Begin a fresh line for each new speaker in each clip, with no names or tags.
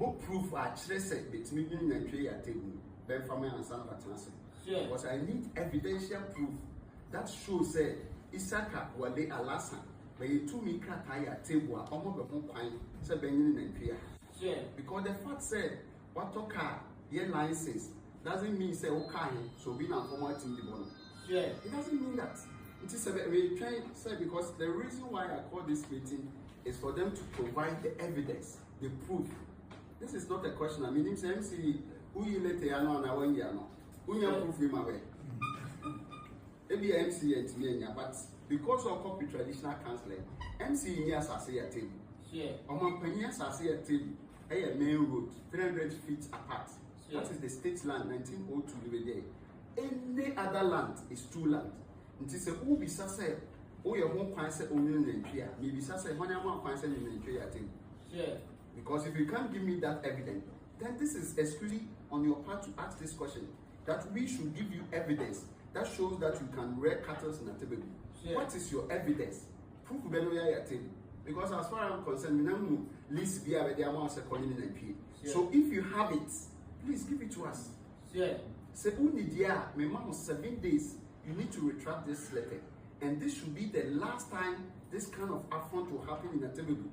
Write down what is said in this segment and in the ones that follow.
book proof actually said between me and Atebubuhene, Ben family and son of Atanase. Because I need evidential proof that shows that Isaka were they alasan, but you two me crack higher table, almost the whole pine, said Benin and Pia. Because the fact said, what took car, your license, doesn't mean say okay, so we not promoting the Bono. It doesn't mean that. It is a we try to say because the reason why I call this meeting is for them to provide the evidence, the proof. This is not a question. I mean, MC, who you let the ano and I want you know. Who you proof him away? Maybe MC and me, but because of copy traditional counseling, MC in years I say a table. Mampong I say a table. A main road, 300 feet apart. That is the state land, 1902 day. Any other land is two land. It is a who be say, oh, your home cancer only in Nigeria. Maybe say, when I want cancer in Nigeria, because if you can't give me that evidence, then this is exclusively on your part to ask this question. That we should give you evidence that shows that you can rear cattle in Atebubuhene. What is your evidence? Proof because as far as I'm concerned, we don't list be the amount of calling in So if you have it, please give it to us. Say only dear, my mom 7 days. You need to retract this letter, and this should be the last time this kind of affront will happen in Atebubuhene.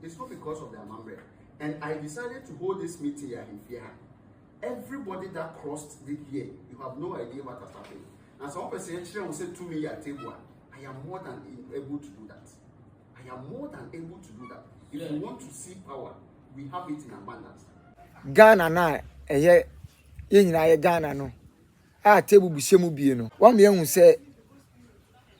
It's not because of the Amambre. And I decided to hold this meeting here in Fear. Everybody that crossed the year, you have no idea what has happened. And some person will say to me at Atebubuhene, I am more than able to do that. I am more than able to do that. If you want to see power, we have it in abundance.
Ghana na ye Ghana no. Atebubuhene mu bie no. Wa me hu se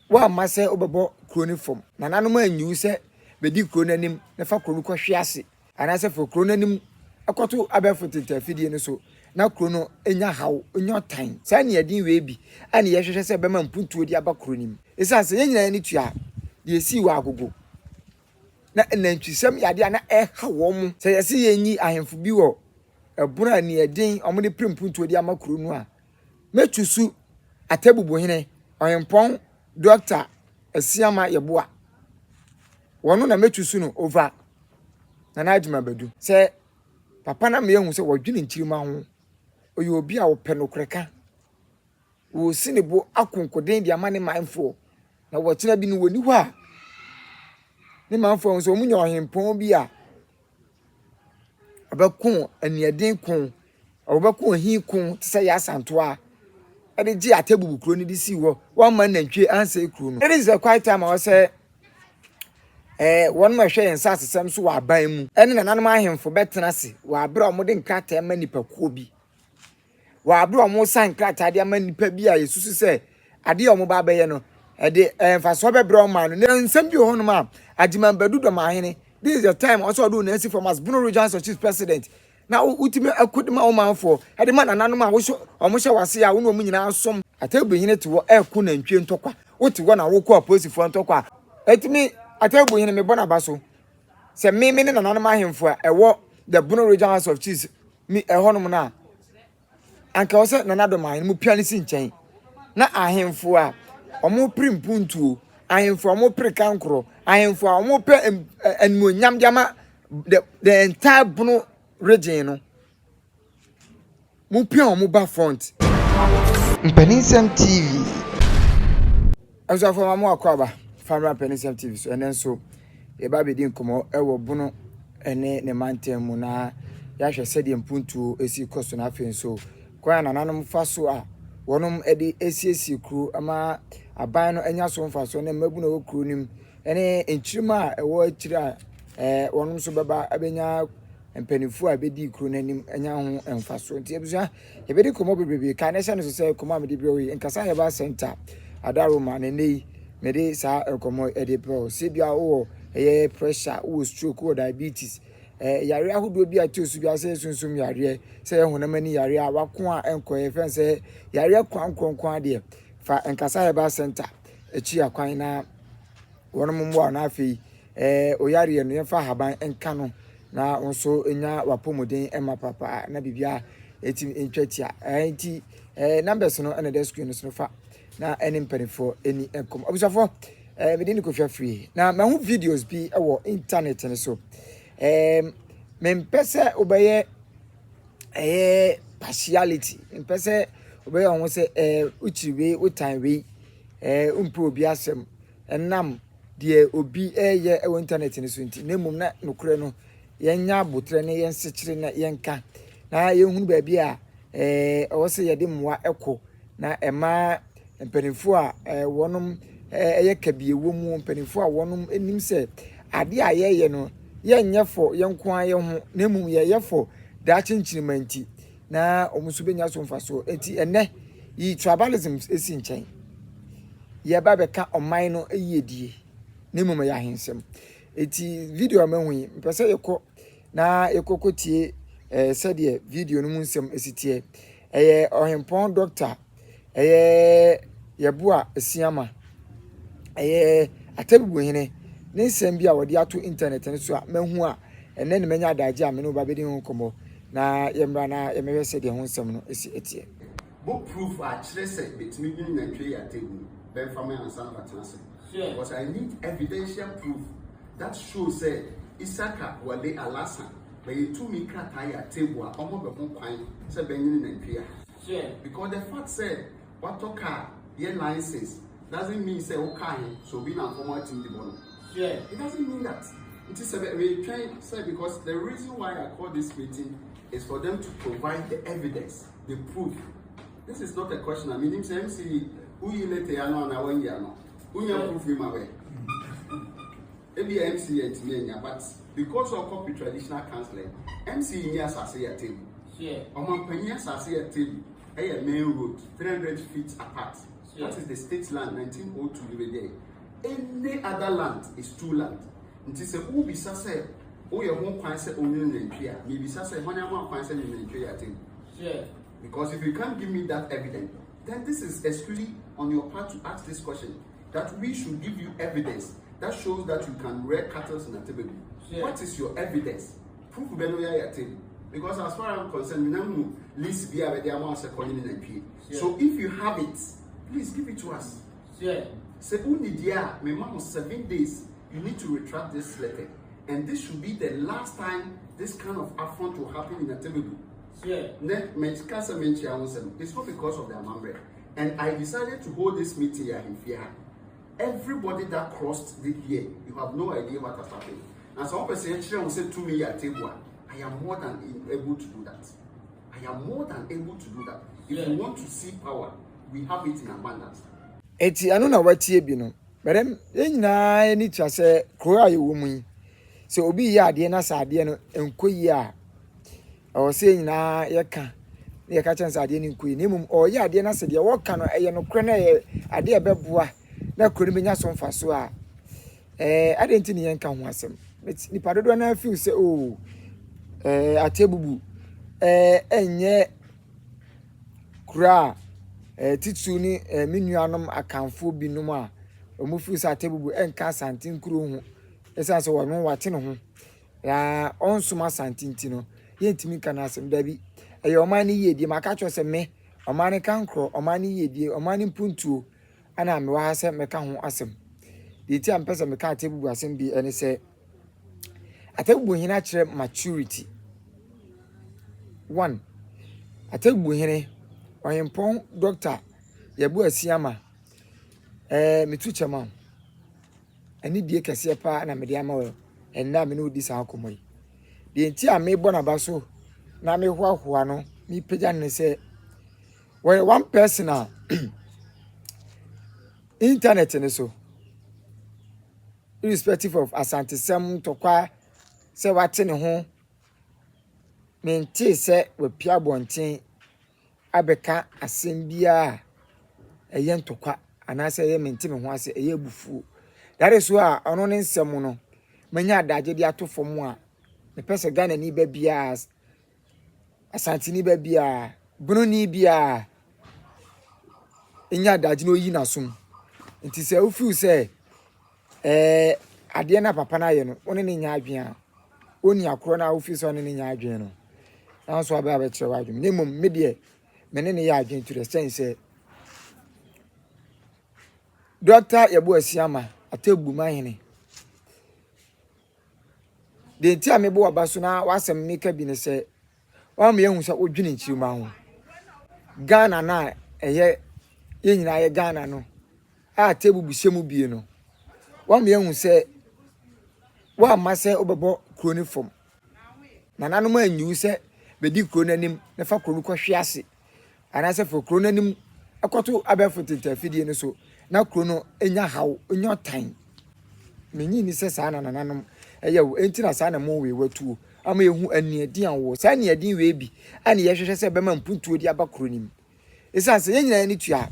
wa ma se obebo kro ni fom. Na nanom anyu se bedi kro nanim na fa kro ko hwe ase. Ana se fa kro nanim akoto abefo tentafidie no so. Na kro no enya haw, enya tan. Sa ne yedin we bi. Ana ye hwehwe se bema mpuntuo di aba kro nim. Esa se ye nyina ni tua. De esi wa agogo. Na nantwisam yade ana hawo mu. Se ye se yenyi ahemfo bi wo ebura ne yedin omde prempuntuo di ama kro no a. Mechusu Atebubuhene Oyempong Doctor Asiama Yeboa wono na mechusu no over na Adwuma Badu se papa na me hu se wodwene nchirima ho oye obi a wo pe no kreka wo sinebo akonkoden di amane manfo na wo kina bi no woni ho a ne manfo so omunya Oyempong bi a abakun aniaden kun obakun hin kun se ya Asantoa Agyei Atebubuhene kro ni disi wo one man nantwe ansa kro no. It is a quiet time I say one ma hwe yen sasesem so wa ban mu ene nananum ahemfo betena se wa abra omode nkrata ma nipa ko bi wa abra omo san nkrata de ma nipa bi a yesusu se ade omo ba baye no de emfaso bebra oman no nsem bi ho no ma Agyei Dormaahene. This is the time also do Nancy from as Bono region as chief president. Now ultimate akudima oman for ade man nananum a wo omo hye wase a wo no nyina asom Atebubuhene to wo eku na ntwe ntokwa wo ti wo na wo ko aposifo ntokwa etimi Atebubuhene me bona baso se me ne nananum ahemfo a ewo the Bono region house of chiefs mi ehonum na anka wo se Dormaahene mu piani si nchen na ahemfo a omo primpuntuo ahemfo omo prekankro ahemfo omo pe enmonyam diama the entire Bono region no mu pia omo ba front Mpaninsem TV aso for mama akwaba family Mpaninsem TV so enen so e ba be din komo ewo Bono ene ne mantem mu na ya hwe sede mpuntu esi koso na afen so kwa nananom fa so a wonom ede esiesi kru ama aban no enya so mfa so na mabu na okru nim ene enchirima ewo achira wonom so baba abenya mpanifu abedi kru nanim enya ho emfa so nti ebusa ebedi komo bebrebe ka na hye no so se komo amede bi oyi nkasa Herbal center adaroma na nei mede sa komo ede pro se bia wo eye pressure wo stroke wo diabetes yare ahodo bi atosu bi ase sunsum yare se ehunamani yare a wako a enko ye fen se yare kwankwankwan de fa nkasa Herbal center Achiaa kwan na wonom mbo na afi oyare no ye fa haban enka no na onso enya wapomoden ema papa na bibia etim Nketia enti numbers no na the screen no fa na eni mpanifo eni enkom obusafo me dey ni kofia free na ma hu videos bi e wo internet ne so mempese obeye partiality mpese obeye on say uchiwe utanwe umpo obi asem enam de obi ye e internet ni so nti nemum na nokure no yenya abotre ne yensekire na yenka na yehunu ba bi a o se yede mmoa ekọ na ema mpanimfo a wonom eye kabie wo mu mpanimfo a wonom enim se ade a ye no yenye fo yenko aye ho nemum ye fo da chinchirimanti na omusu benya so mfaso enti ene yi tribalism esi nchen ye ba beka oman no eyedie nemum ya hensem eti video amahui mpese yekọ na yekokotie said video no munsem esitie ohempon doctor yebua esiama Atebubuhene ne nsem bia wode ato internet ne so a mahu a ene ne manya adaje a me no ba bedi ho komo na yemra na yemwe said ho nsem no esi etie
book proof a chere say betimi yin na twe ya tebu ben family and san patanse because I need evidential proof that shows say Isaka wale alasan but you two me kra ya tebu a omo be ho kwan say ben yin na twe ya because the fact said what car your license doesn't mean say okay so we na formal team the Bono. It doesn't mean that. It is we try say because the reason why I call this meeting is for them to provide the evidence, the proof. This is not a question. I mean, him say MC who you let no na one year no. Who you proof him away. Maybe MC and me but because of copy traditional counseling, MC in as I say a table. Mpaninsem as I say a table. A main road 300 feet apart. That is the state land 1902 there. Any other land is two land. It is a who be say oh your home kwan say only in Nigeria. Maybe say when your home kwan say in Nigeria thing. Because if you can't give me that evidence, then this is exclusively on your part to ask this question. That we should give you evidence that shows that you can rear cattle in Atebubu. What is your evidence? Proof because as far as I'm concerned, we now list be the amount of calling in Nigeria. So if you have it, please give it to us. Say only dear, my mom was 7 days. You need to retract this letter, and this should be the last time this kind of affront will happen in Atebubu. It's not because of the Amambre. And I decided to hold this meeting here in Fia. Everybody that crossed the year, you have no idea what has happened. And some person will say to me at table, I am more than able to do that. I am more than able to do that. If you want to see power, we have it in abundance.
Eti anu na watie bi no. Berem nyina eni twa se kro aye wo mu. Se obi ya ade na sa ade no enkoyi a o se nyina ye ka ne ka chan sa ade ni enkoyi ne mum o ya ade na se de wo ka no eye no kro na ye ade e beboa na kro ni menya so mfa so a ade nti ne ye nka ho asem. Ni padodo na feel se o Atebubu enye kra titu ni menuanom akanfo binum a omufu sa Atebubu enka santin kuro hu esa so wono wate ne ho ya onsuma santinti no yentimi kana asem dabi eye omani yedie maka cho se me omani kankro omani yedie omani mpuntuo ana me wa se meka ho asem de ti ampesa meka Atebubu asem bi ene se Atebubuhene akire maturity 1 Atebubuhene ohempon doctor yebu asiama mitu chama ani die kese pa na me ama enna me no di sa akomoy de nti a me bona baso na me hoahoa no mi pega ne se one person internet ne so irrespective of Asantehene tokwa se wate ne ho menti se we pia bonten abeka asembia eyentokwa anase ye menti me ho ase eye bufu that is why ono ne nsem no manya adaje di atofom a me pese Ghana ni ba bia Asantehene ba bia Bono ni bia enya adaje no yi nasom nti se ofiu se ade na papa na ye no one ne nya adwen oni akoro na ofiu se one ne nya adwen no na so aba ba kire wadwen ne mum me de mene ne ya adwen to the sense doctor yebu asiama Atebubuhene de ntia me bo aba so na wasem me ka bi ne se wa me ehun se odwini nchirima ho Ghana na eye ye nyina ye Ghana no Atebubuhene bie no wa me ehun se wa ma se obebo kuro ni fom na nanom anyu se bedi kuro nanim na fa kuro ko hwe ase ana se fo kuro nanim akoto abefo tentafidie no so na kuro no enya haw enya tan menyi ni se sa na nanom eye wo enti na sa na mo we watu ama ehu aniedi anwo sa aniedi we bi ana ye hwehwe se bema mpuntuo di abakuro nim esanse ye nyina ni tua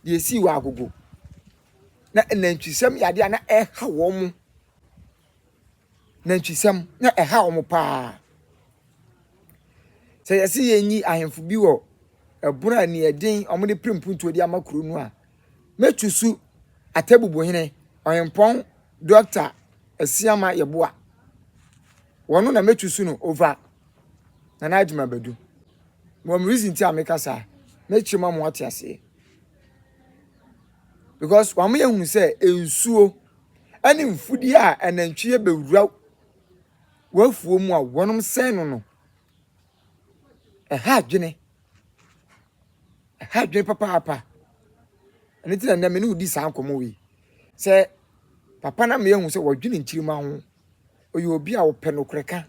de si wa agogo na nantwisem yade na ha wo mu nantwisem na ha wo mu pa se yesi yenyi ahemfu bi wo ebura ni edin omde prempuntuo di amakuro nu a metusu Atebubuhene Oyempong Dr. Asiama Yeboa wono na metusu no over na adwuma badu mo reason ti ameka sa mechima mo atiase because wa mo yehun se ensuo ani mfudi a anantwie bewura wafuo mu a wonom sen no ha dwene papa ani ti na me no di san komo wi se papa na me yehun se wodwene nchirima ho oyo obi a wo pe no kreka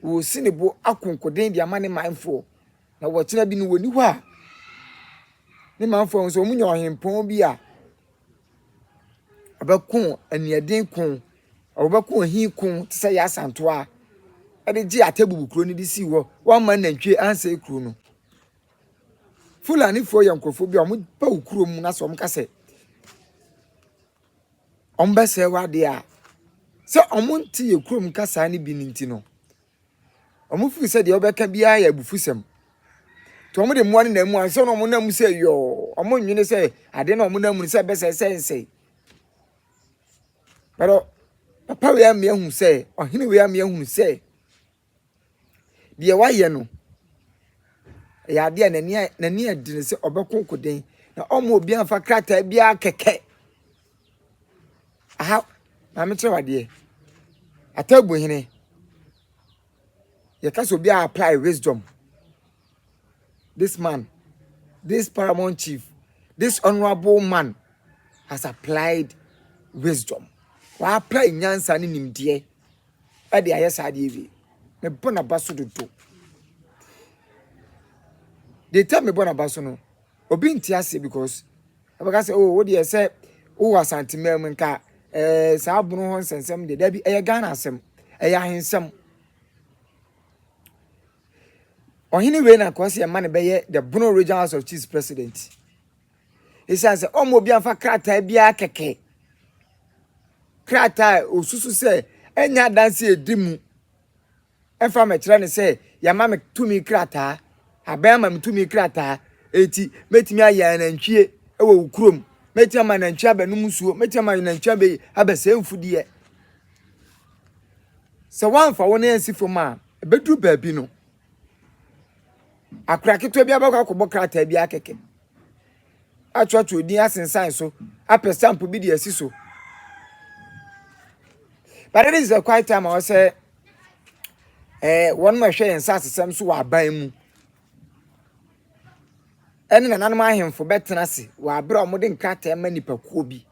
wo sinebo akonkoden di amane manfo na wo kina bi no woni ho a ni manfo so munyo ohempon bi a abakun anieden kun obakun hin kun tse ya santo a ade gi Atebubu ni di si wo wan man nantwe ansa ekuro no fulani fo yankofo bi omo pa ukuro mu na so omo kase ombese wade a se omo nti ekuro mu kasa ni bi ninti no omo fu se de obeka bia ya bufusem to omo de mo ne na mu anso no omo na mu se yo omo nwene se ade na omo na mu se bese sense pero papa we am ehun se ohene we am ehun se de waye no ya de na ni adine se obekonkoden na omo obi anfa krata bia keke aha na me tire wade Atebubuhene ye kaso bia apply wisdom. This man, this paramount chief, this honorable man has applied wisdom. Wa apply nyansa ni nimdie e de ayesa de evi me bona baso dodo they tell me bona baso no obi ntiase because abaka say oh what dey say oh Asantehene nka sa abunu ho nsensem de da bi e Ghana asem e ya hensem ohini we na kwase man be ye the Bono Regional House of Chiefs president he says omo obi anfa krata bia keke krata osusu se enya danse edimu enfa me kire ne se ya ma me tumi krata abema me tumi krata eti metimi aya nantwie ewo ukurom metimi ma nantwie abanum suo metimi ma nantwie be abese mfudie se wanfa wona ensifo ma ebedru baabi no akraketo bia ba kwakọ krata bia keke atwatwo odin asensan so apɛ stamp bi de asi so. But it is a quiet time I say one more share and sass some so I buy mu. And an animal him for bettenasi, while bro modern cat and many per cobi.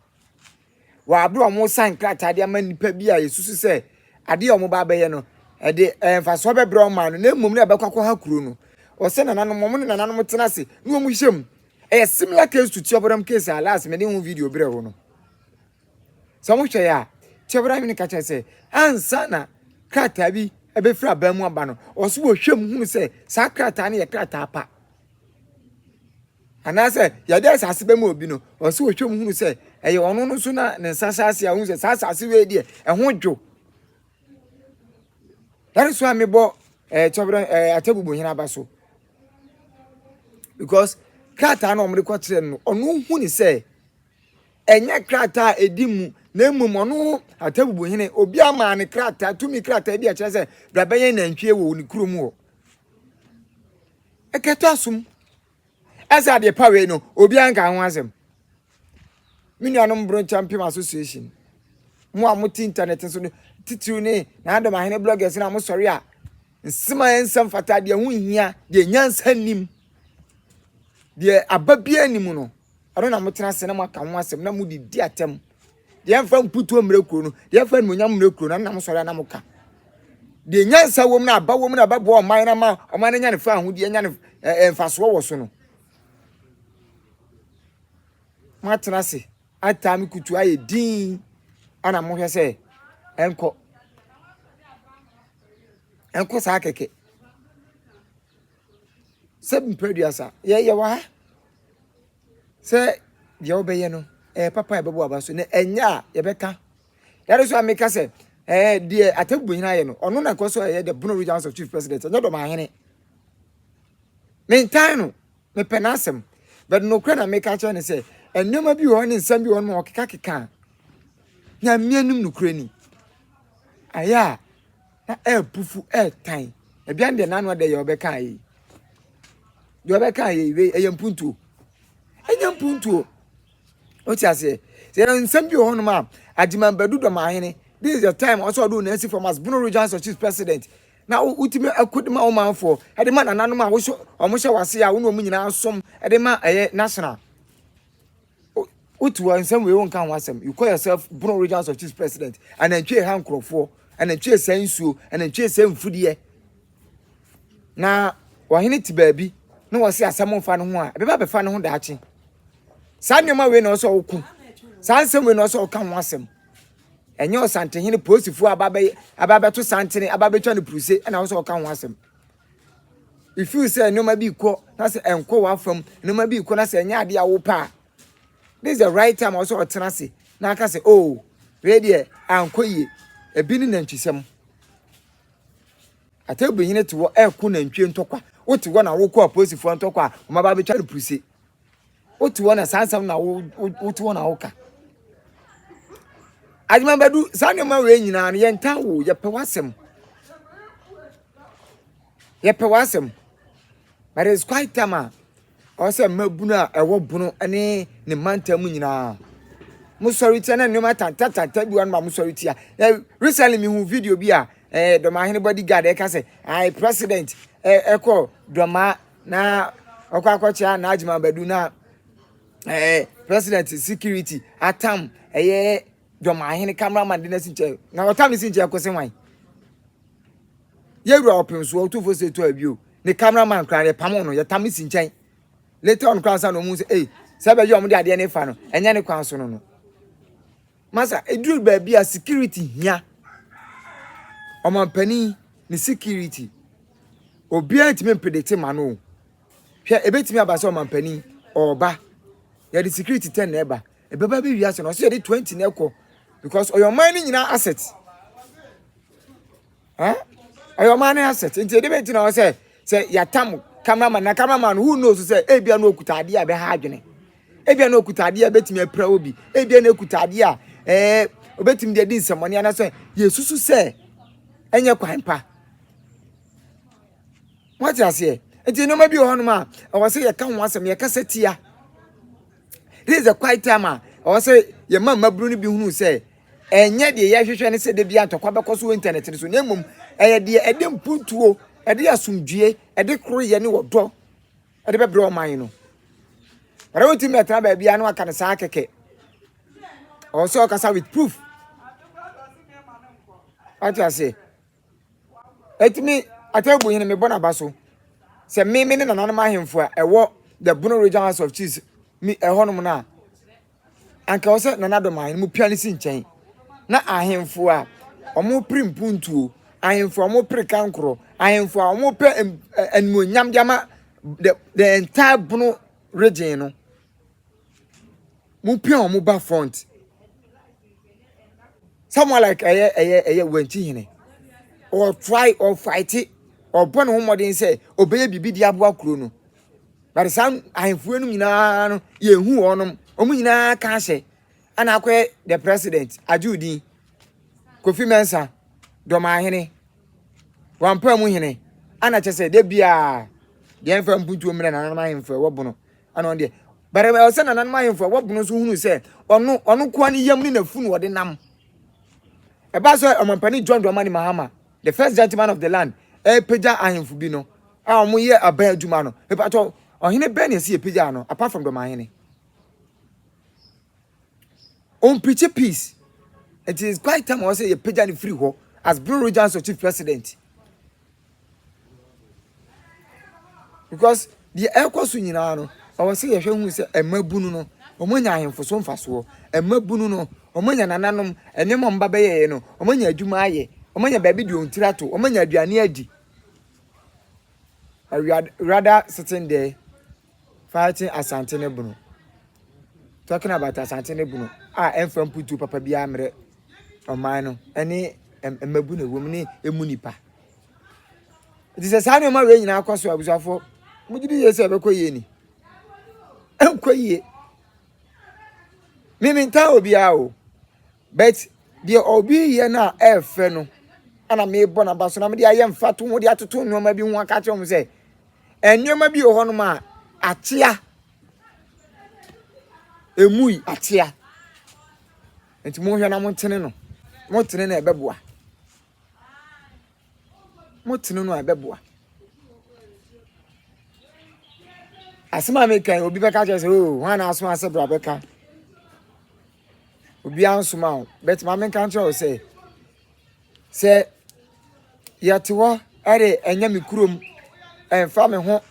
While bro more sign cat idea many per beer, you say, Adio Mobabayano, a day and for swabber brown man, no mum never hakruno, or send an animal and an animal tenacity, no mushum. A similar case to Chobram case, I last many video brevono. So much ya. Chebra mi kacha se ansa na krata bi ebefra bamu aba no oso wo hwem hu se sa krata na ye krata apa ana se ya de asase bamu obi no oso wo hwem hu se eye ono no so na ne nsasase a hu se sa asase we die ho dwo that is why me bo chebra Atebubuhene aba so because krata na omre kwatre no ono hu ni se enya krata edimu na mumono Atebubuhene obi ama ne krata tumi krata bi a kire se brabaye nantwie wo ni kurom ho eketo asum asa de pawe no obi anka ho asem minu anom bro champion association mo amuti internet so titiw ne na Dormaahene bloggers na mo sori a nsema ensem fata de hu hia de nyansa nim de ababia nim no aro na mo tena se na mo aka ho asem na mo di atem de emfa mputu omrekro no de emfa nmunyam mrekro na mo sori na mo ka de nyansa wom na aba wom na babo oman na ma oman nya ne fa ahudi nya ne emfaso wo so no matena se atami kutu aye din ana mo hwe se enko sa keke se mpeduasa ye wa se ye obeye no papa e bebo abaso ne enya ye beka yare so ameka se de Atebubuhene aye no ono na koso ye the Bono regions of chief president nya Dormaahene mentan no me Mpaninsem but no kra na meka cha ne se enema bi ho ne nsam bi ho no okeka nya mianum no kra ni aya na pufu tan ebian de nanu de ye obeka yi de obeka yi we eyampuntu o ti ase se nsam bi ho no ma adimambadu Dormaahene this is the time also do na si from as Bono regions of chief president na ultimate akudima o man for e de ma nananu ma wo so omhye wase a wo no nyina som e de ma national utu nsam we won kan wasem you call yourself Bono regions of chief president and Agyei hankrofo and Agyei sensuo and Agyei semfudie na wahene ti baabi na wase asam fa no ho a be fa no ho daachi sanema we na so oku sansem we na so kan wasem enye Asantehene posifo ababe to santene ababe twa ne pruse na so kan wasem if you say no ma bi ko na say enko wa fam no ma bi ko na say nya ade a wo pa this is the right time also otena se na aka say oh we dey ankoye ebi ni nantwisem Atebubuhene to wo eku nantwie ntokwa wotu wo na wo ko aposifo ntokwa o ma ba be twa ne pruse wotu wo na sansam na wotu wo na wo ka adimambadu sanema we nyina no yentan wo ye pe wasem but it's quite time also mabunu a ewo bunu ane ne mantam nyina musoriti na ne matata bi wan ma musoriti a recently me hu video bi a Dormaahene bodyguard e ka say I president eko Doma na okwakocha na adimambadu na president security atam Dormaahene cameraman de nasinche na otami sinche akosen wan ye wura openso Otumfuo se to abio ne cameraman kra ne Paimon no ye tami sinche later on kra sa no mu say sabe yo mo de ade ne fa no enya ne kwan so no masa eduru ba bia security hia Panin ne security obi antime predict ma no hwe ebetimi abase Panin oba ye the security 10 na eba ebeba be wiase no so ye 20 na ekọ because your money nyina asset your money asset nti de beti na say yatam cameraman who knows say ebia no okutade a be ha adwene ebia no okutade a betimi apra obi ebia no okutade a obetimi de di nsemone ana say yesusu say enye kwanpa what you say nti no ma bi ho no ma o say ye ka ho asem ye ka setia this is a quiet time o say ye mabru no bi hunu say enye de ye hwehwe ne se de bia atokwa bekoso internet so na mum eye de ede mpuntuo ede asumdue ede kro ye ne wodo ede bebre o man no rawoti metra ba bia no aka ne sa keke o so okasa with proof what you say etimi Atebubuhene me bona baso se me ne nananum ahemfo a ewo the Bono regions of chiefs mi ehonum na anka o se nana Dormaahene mu piani si nchen na ahemfo a omo primpuntuo ahemfo omo prekankro ahemfo a omo pe enmuonyam diama the entire Bono region no mu pia omo ba front someone like Wanchihene or try or fight it or born home modern say obey bibi diabo akuro no but some ahemfo enu nyina no ye hu onom omu nyina ka hye ana akwe the president Agyei Kofi Mensa Dormaahene Wampam hene ana chese de bia de enfam puntu omre na nanam ahemfo wo bono ana on de bare me se na nanam ahemfo wo bono so hunu se onu ko ani yam ni na funu wo de nam Eba so Omampani John Dramani Mahama, the first gentleman of the land. Peja ahemfu bi no. A omo ye aban adwuma no. E pa to ohene ben ye see peja no apart from Dormaahene. On preach peace. It is quite time I say ye peja ni free ho as Blue Regions of chief president. Because the ekosu nyina no, I was say ye hwe hu say emabunu no, omo nya ahemfo so mfaso. Emabunu no, omo nya nananom, enemo mba be ye no, omo nya adwuma aye, omo nya baby di ontirato, omo nya aduane adi. Rather sitting there fighting Asantehene Bono. Talking about Asantehene Bono. Enfam putu papa bia mre oman no. Ene emabunu womni emunipa. It is a sign of my rain in our course of abusafo. Mujidi yesi abekoye ni. Enkoye. Mimi nta obi a o. But the obi ye na efe no. Ana me bona baso na me dia ye mfato ho dia toto nnoma bi ho aka kyerem say ennoma bi ho no ma Achiaa emui Achiaa enti mo hwe na mo tene no mo tene na ebeboa mo tene no ebeboa asema me kan obi beka kyerem say oh wan na asoma ase bra beka obi ansoma o bet ma me kan kyerem say yatiwo ere enya mi kurom enfa me ho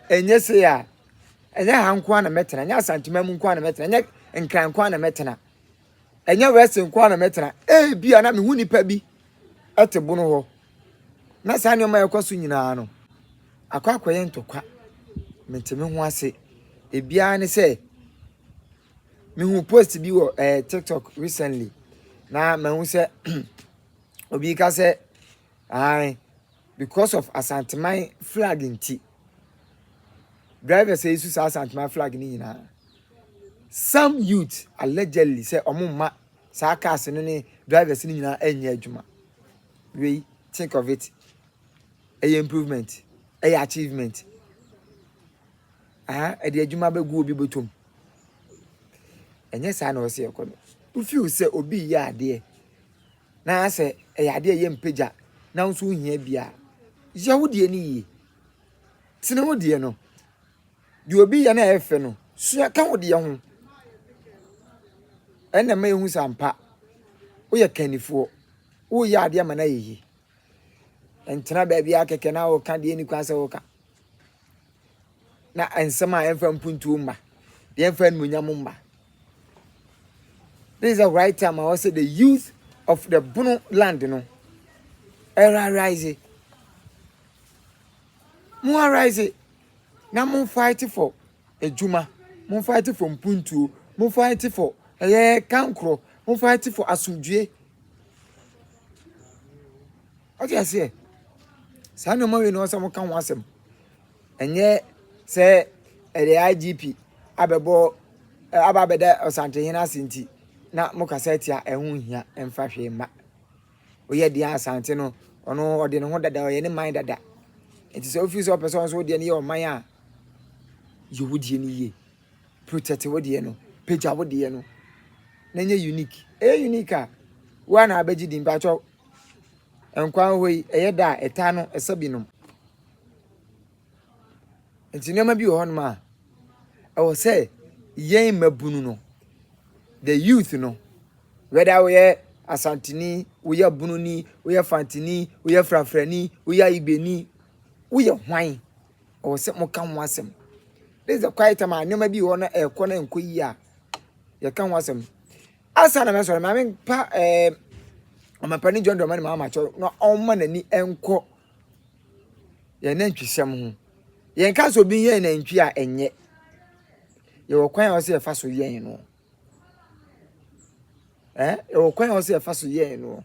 enye se ya enya hankwa na metena enya santima mu nkwa na metena enya nkran kwa na metena enya wese nkwa na metena bia na me hu nipa bi Atebono ho na sa ne o ma yakoso nyina no akwakoye ntokwa meteme ho ase bia ne se me hu post bi wo TikTok recently na me hu se obi ka se because of Asantehene flag inti driver say isu Asantehene flag ni nyina some youth allegedly say omumma sa cars ni drivers ni nyina enya adwuma we think of it a improvement a achievement e de adwuma begu obi botom enye sa na o se ekono u feel say obi ya ade na say e ade ye mpeja na nso hia bia je wodie ni yi tine wodie no di obi ya na efe no sua ka wodie ho ena ma ehu sampa wo ye kanifo wo ya ade ma na yi entra ba bia keke na wo ka de ni kwa se wo ka na ensema emfa mpuntu mba de emfa nmunyam mba. This is the right time I will say the youth of the Bono land, you know. Era rise. More rise. Now more fight for a Juma. More fight for Mpuntu. More fight for a Kankro. More fight for Asujie. What do you say? San no more you know some can want them. And yet say the IGP Abebo Ababeda or Asantehene Sinti. Na mukasetia ehun hia emfa hwe ma oye dia asante no ono ode ne ho dada oye ne man dada enti se office of person so de ne o man a ye wodie ne ye protect wodie no page wodie no na nye unique unique a wa na abaji din ba cho enkwan hoi eye da eta no esabinom enti ne ma bi ho no ma e wo se yen mabunu no the youth, you know, whether we are Asantehene, we are Bununi, we are Fantini, we are Frafreni, we are Ibeni, we are wine, or some more come was him. There's a quiet man, no maybe one a corner and quia. You can was him. As I am, I mean, I'm a Panin John Dormaahene Mama, not all money and co. Your name is some. Your castle be here in Amponsem and yet you will quite also a fast with you know. You kwan o se fa so ye no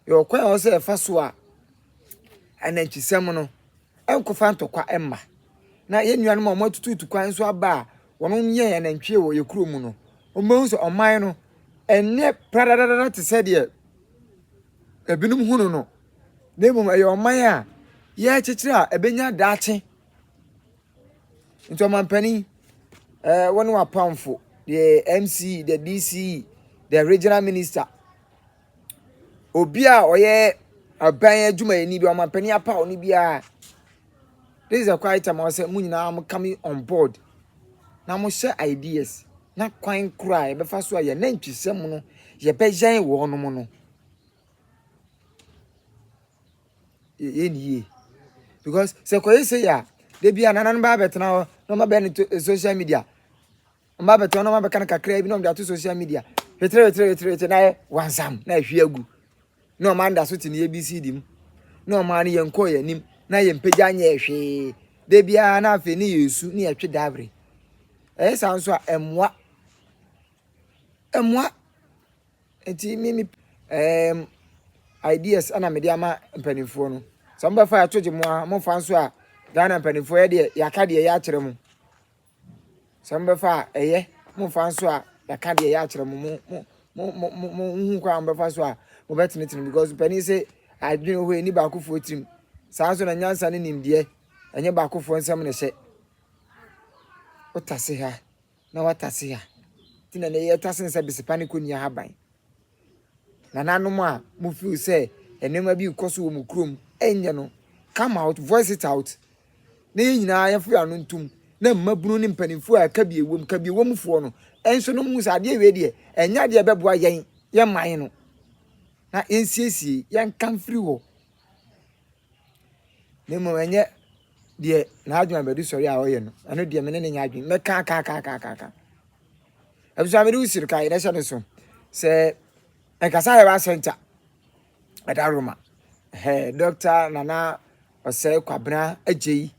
you kwan o se fa so a ananchisem no enkofa ntokwa emma na ye nuanu ma matutu kwan so aba wono ye anantwie wo ye kurom no o ma so oman no enne pradadada te se de ebinum hunu no nemum aye oman a ye chechire a ebenya daache nto mampani wonu apamfo the MC the DC the regional minister Obia oye aban adwuma ni bi o mampani apa oni bia. This is a quiet time I say mu nyina am coming on board. Na mo share ideas. Na kwan kura e be fa so ya na ntwisem no ye be jan wo no mo no. Ye because se ko say ya de bia nanan ba betena no ma be ni social media. Mba betena no ma be kan kakra bi no mda to social media. Wetre na wansam na hwe agu. No man da so ti ni ABCD mu. No man ye nko ye nim na ye mpagya nya hwe. De bia na afi ni Yesu ni ye twe dabre. Sanso a emwa enti mimi ideas ana me dia ma mpanimfo no so mba fa ya toje mo fa nso a Ghana mpanimfo ye de yaka de ya akere mu so mba fa mo fa nso a yaka de ya akere mu mo hu kwa mba fa so a mo betinitini because pani say adwene ho eni ba akofo tirim sanso na nyansa ne nimde enye ba akofo nsam ne hye otase ha na watase ha tina ne ye tase nsa bisipani ko nia haban na nanom a mo feel say enema bi koso wo mu krom enye no come out voice it out na nyina ya fu anu ntum na mmabunu ne mpanimfo a ka biewom fo no enso no mu sa de we de enya de beboa yen ye man no na ensiesie yen kan free ho ne mo enye de na adwuma bedu sori a oye no ano de me ne nya adwun me ka abusa me du sir kai na sha no so se enkasa Herbal center adaroma doctor nana ose kwabena Agyei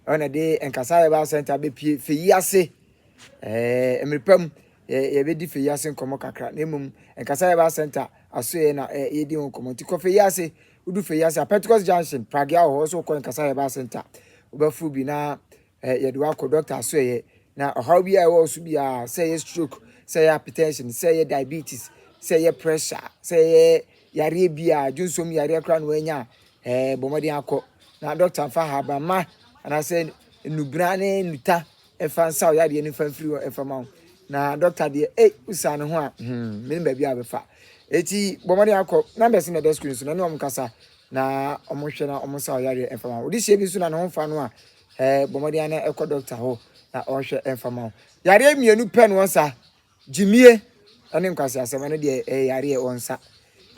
ona de enkasa Herbal center be pie feyiase emirpam ye be di feyiase nkomo kakra na emum enkasa Herbal center aso ye na ye di nkomo ti ko feyiase udu feyiase Pentecost junction pragia ho so ko enkasa Herbal center obafu bi na ye do akọ doctor aso ye na how bi a wo so bi a say stroke say hypertension say diabetes say pressure say yare bia junsom yare kra no anya bomodi akọ na doctor fa haba ma and say nubrane nuta e fa nsa yare ni fa free e fa ma na doctor de usane ho a me ba bia be fa eti bomodi akọ numbers na the screen so na no mkasa na omohwe na omosa yare e fa ma odi sie bi so na no fa no a bomodi ana e ko doctor ho na ohwe e fa ma yare mienu pen wonsa jimie ane nkwase asema no de yare e onsa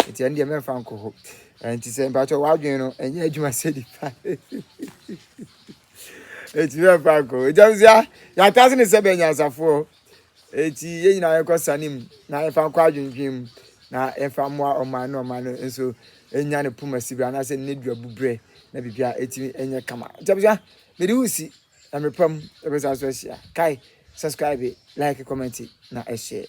eti ande me fa nko ho enti se mpacho wadwen no enye adwuma sedi pa eti me fa nko ejamzia ya tase ne se benya asafo eti ye nyina ye kwasanim na ye fa nko adwendwem na ye fa moa omano enso enya ne puma sibra na se ne dua bubre na bibia eti enye kama ejamzia me di usi na me pam e be sa so hia kai subscribe like comment na share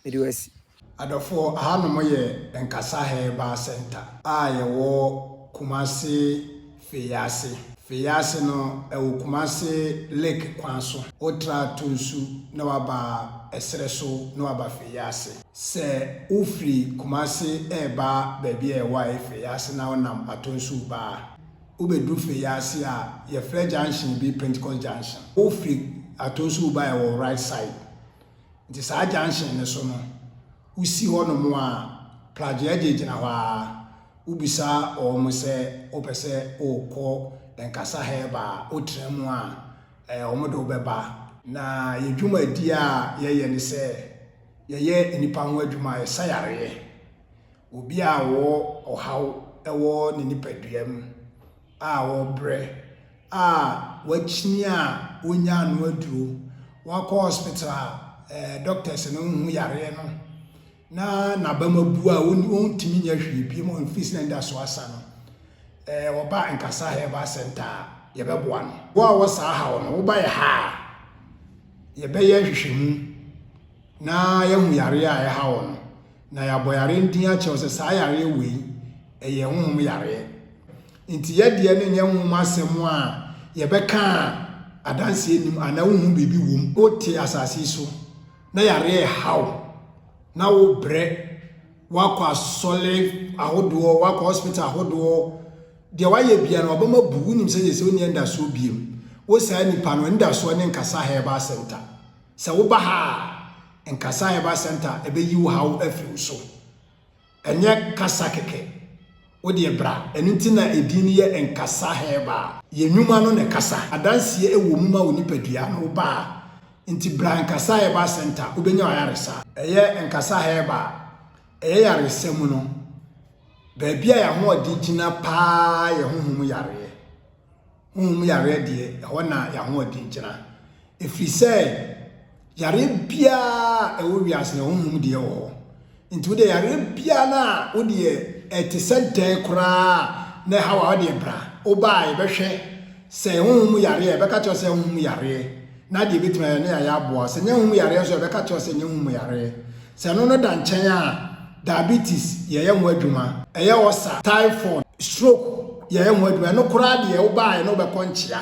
Mediwesi.
Adofo ahanom ye Enkasa Herbal Center. Ye wo Kumasi Feyase. Feyase no wo Kumasi Lake kwanso. Otra tunsu na waba esreso na waba Feyase. Se ufri Kumasi eba baby e wa Feyase na onam atonsu ba. Ubedu Feyase a ye Fred Junction bi Pentecost Junction. Ufri atonsu ba e wo right side. Nti saa junction ne so no usi ho no mo a plagia gina ho a ubisa o mo se opese okọ Enkasa Herbal otremu a o mo do beba na yedwuma di a ye ne se ye nipa ho adwuma ye sayare obi a wo ohaw ewo ne nipaduam a wo bre a wachini a onya no aduro wakọ hospital doctors no hu yare no na bamabu a wontimi nya hwie bi mo office na nda so asa no wo ba Enkasa Herbal Center ye beboa no wo a wo sa ha no wo ba ye ha ye be ye hwehwemu na ye hu yare a ye ha wo no na ya boyare ndin a che wo se sa yare wei ye hu yare nti ye de ne nya hu masem a ye be ka adanse enim ana hu bibi wom ote asase so na yare how na wo bre wakwa sole ahodo wakwa hospital ahodo de waye bia na obama bugu nim se oni enda so biem wo sa nipa no enda so ne Enkasa Herbal Center se wo ba ha Enkasa Herbal Center ebe yi wo how afiri so enye kasa keke wo de bra enu ntina edin ye nkasa Herbal ye nwuma no ne kasa adansie ewo mu ma oni padua no ba nti bra nkasa Herbal center obenya ayaresa eye nkasa Herbal eye yaresa mu no ba bia ya ho odi gina pa ye honhom yare de ho na ya ho odi gina efri se yare bia ewo wiase ne honhom de wo nti wo de yare bia na wo de etisente kura na hawa de bra oba e behwe se honhom yare e beka cho se honhom yare na de bitima na ya aboa se nya honhom yare so e beka cho se nya honhom yare se no da nchen a diabetes ye ho adwuma eye osa typhoid stroke ye ho adwuma no kura de oba e no be konchia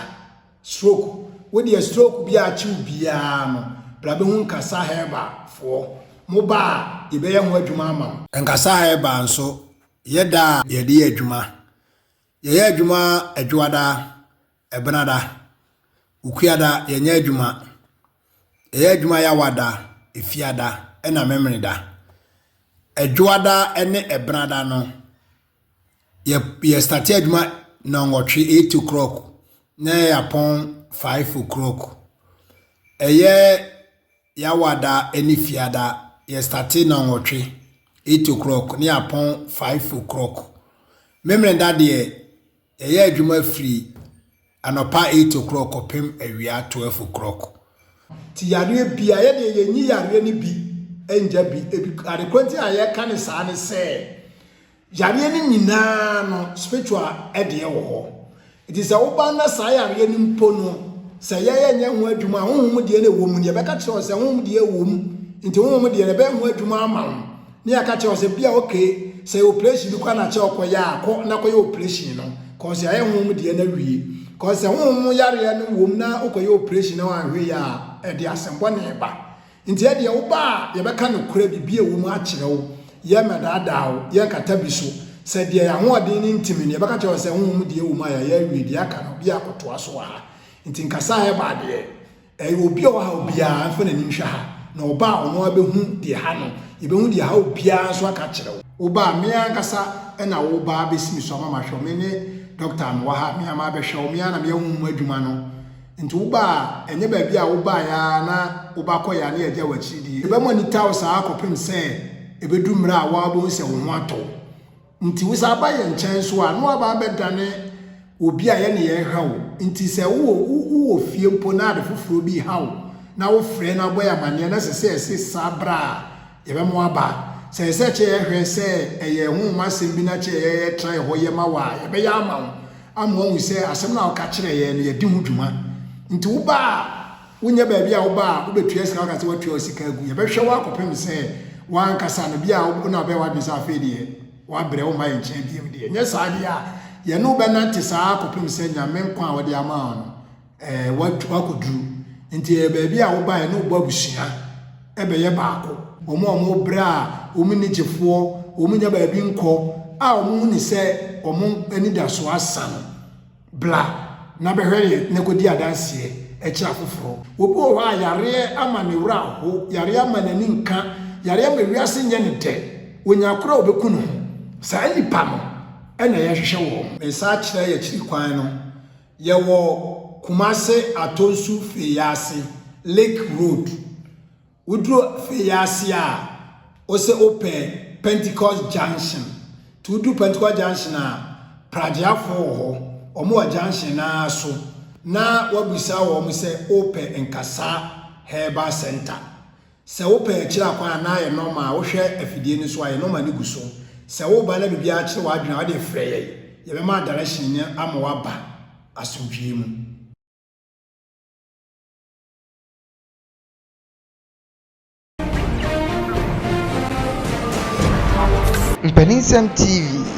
stroke wo de stroke bia chi bia no bra be hu nkasa Herbal fo mo ba ye be ye ho adwuma ama nkasa Herbal nso yeda ye de adwuma ye adwuma adwada ebenada ukuada ye nya adwuma ye adwuma ya wada efiada ena memreda adwada ene ebenada no ye start adwuma na ngotwe 8 o'clock na ya pon 5 o'clock eye ya wada eni fiada ye start na ngotwe 8 o'clock ni upon 5 o'clock. Memrenda de eye adwuma free anopa 8 o'clock opem awia 12 o'clock. Ti yare bia ye de ye nyi yare ni bi enja bi ebi adekwenti aye kan sa ne se yare ni nyina no spiritual ede wo ho. It is a oba na sa yare ni mpo no se ye nya ho adwuma honhom de na wo mu ne be ka kire se honhom de wo mu nti honhom de be ho adwuma ama ni akache ose bia okay say operation bi kwa na che okoya akọ na koya operation no cause ya ehun de na wie cause ehun yare ya no wom na okoya operation na wan hwe ya e de asembo na eba nti e de wo ba ye beka no kura bibia wo mu akire wo ye medada wo ye kata bi so se de ya ho de ni ntimi ne beka che ose ehun de wo mu ya ya wie de aka no bia akoto aso ha nti nkasa Herbal de e obi o ha obi a afa na nimhwa ha na oba ono abehu de ha no ibehu de ha obia so aka kire wo oba me ankasa na wo ba besimi so mama hwo me ne doctor no ha me ama be hwo me na me hu adwuma no nti wo ba enye ba bia wo ba ya na wo ba koya na eje wachi di ebe mo ni taw sa akopem se ebedu mra wa bo se wo ho ato nti wo sa ba ye nchen so a no aba bedane obi a ye ne ye ha wo nti se wo fie mpo na ade foforo bi ha wo na wo frɛ na boy amane na se sabra ebe mo aba se che hwe se eye hu masem bi na che ye try ho ye ma wa ebe ya ama hu se asem na ka kire ye no ye di hu dwuma nti wo ba wonya ba bia wo ba wo betua sika ka se watua sika agu ye be hwe wa akopem se wan kasa no bia wo na be wa bi sa fe de wa bre wo ma ye nchen biem de nya sa dia ye no be na te sa akopem se nyame nkwa wo de ama no wakoduru nti e ba bia wo ba ye no bo abusua ebe ye baako omo bra omo ni jefo omo nya ba bi nko a omo ni se omo ani da so asan bla na be hwere ne kodi adanse e kira foforo obo ho ayare ama ne wura ho yare ama na ni nka yare ama wiase nya ne de onya kora obeku no sa nipa no ena ye hwehwe wo me sa kira ye kiri kwan no ye wo Kumase Atonsu Feyase Lake Road Udro Feyase a ose open Pentecost Junction to do Pentecost Junction a Prajiafo ho omo junction na so na wabisa wo mo se open Nkasa Herbal Center se open kira kwa na ye normal wo hwe afidie ni so aye normal ni guso se wo ba na bibia kire wa adwena wa de freye ye be ma direction ni ama wa ba asomdwie mu
Mpaninsem TV